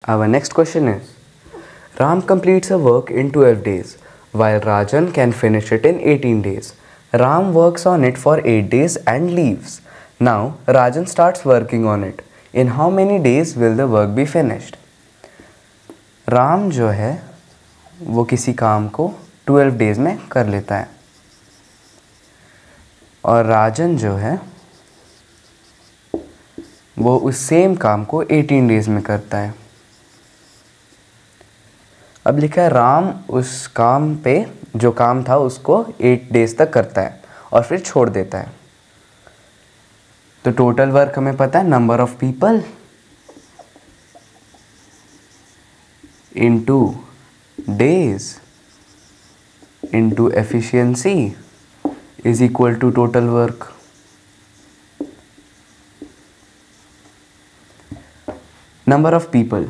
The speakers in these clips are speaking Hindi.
Our next question is, Ram completes a work in 12 days, while Rajan can finish it in 18 days. Ram works on it for 8 days and leaves. Now, Rajan starts working on it. In how many days will the work be finished? Ram जो है वो किसी काम को 12 डेज़ में कर लेता है और राजन जो है वो उस सेम काम को 18 डेज़ में करता है। अब लिखा है राम उस काम पे जो काम था उसको 8 डेज़ तक करता है और फिर छोड़ देता है। तो टोटल वर्क हमें पता है, number of people into days into efficiency is equal to total work. Number of people,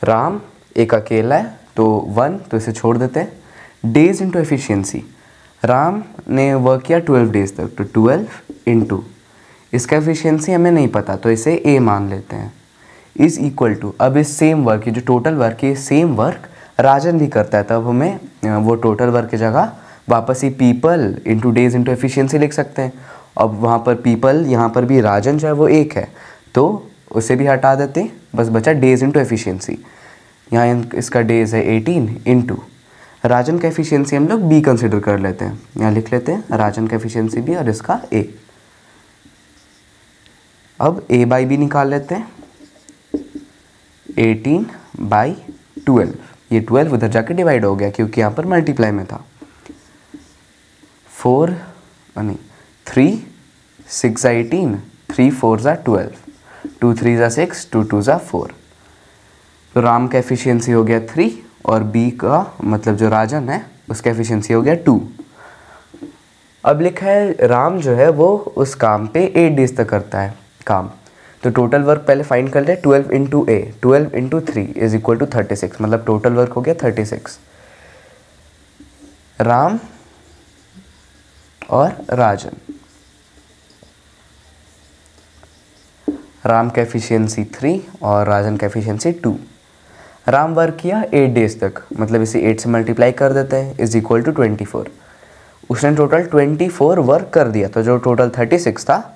Ram एक अकेला है तो 1, तो इसे छोड़ देते हैं। Days into efficiency, राम ने वर्क किया 12 डेज तक तो 12 इंटू इसका एफिशिएंसी हमें नहीं पता तो इसे A मान लेते हैं, इज़ इक्वल टू, अब इस सेम वर्क की जो टोटल वर्क है सेम वर्क राजन भी करता है, तब हमें वो टोटल वर्क की जगह वापस ही people into days into efficiency लिख सकते हैं। अब वहाँ पर पीपल, यहाँ पर भी राजन जो है वो एक है तो उसे भी हटा देते हैं, बस बचा डेज इंटू एफिशिएंसी। यहाँ इसका डेज है 18 इंटू राजन का एफिशिएंसी हम लोग बी कंसिडर कर लेते हैं, यहाँ लिख लेते हैं राजन का एफिशिएंसी बी और इसका ए। अब ए बाई बी निकाल लेते हैं, 18/12, ये 12 उधर जाके डिवाइड हो गया क्योंकि यहाँ पर मल्टीप्लाई में था। 3 6 18, 3 4 12, 2 3 6, 2 2 4। तो राम का एफिशिएंसी हो गया 3 और बी का मतलब जो राजन है उसका एफिशिएंसी हो गया 2। अब लिखा है राम जो है वो उस काम पे 8 डेज तक करता है काम, तो टोटल वर्क पहले फाइंड कर ले। 12 into A, 12 into 3 is equal to 36, मतलब टोटल वर्क हो गया 36। राम और राजन, राम का एफिशिएंसी 3 और राजन का एफिशिएंसी 2। राम वर्क किया 8 डेज तक, मतलब इसे 8 से मल्टीप्लाई कर देते हैं, इज इक्वल टू 24। उसने टोटल 24 वर्क कर दिया, तो जो टोटल 36 था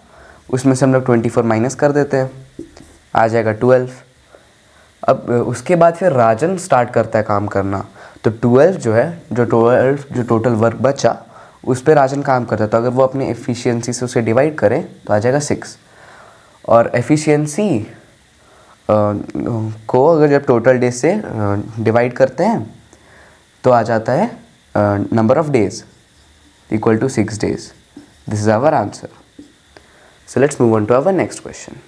उसमें से हम लोग 24 माइनस कर देते हैं, आ जाएगा 12। अब उसके बाद फिर राजन स्टार्ट करता है काम करना, तो 12 जो है जो टोटल वर्क बचा उस पर राजन काम करता है, तो अगर वो अपने एफिशिएंसी से उसे डिवाइड करें तो आ जाएगा 6। और एफिशिएंसी को अगर जब टोटल डेज से डिवाइड करते हैं तो आ जाता है number of days equal to 6 days. This is our answer. So let's move on to our next question.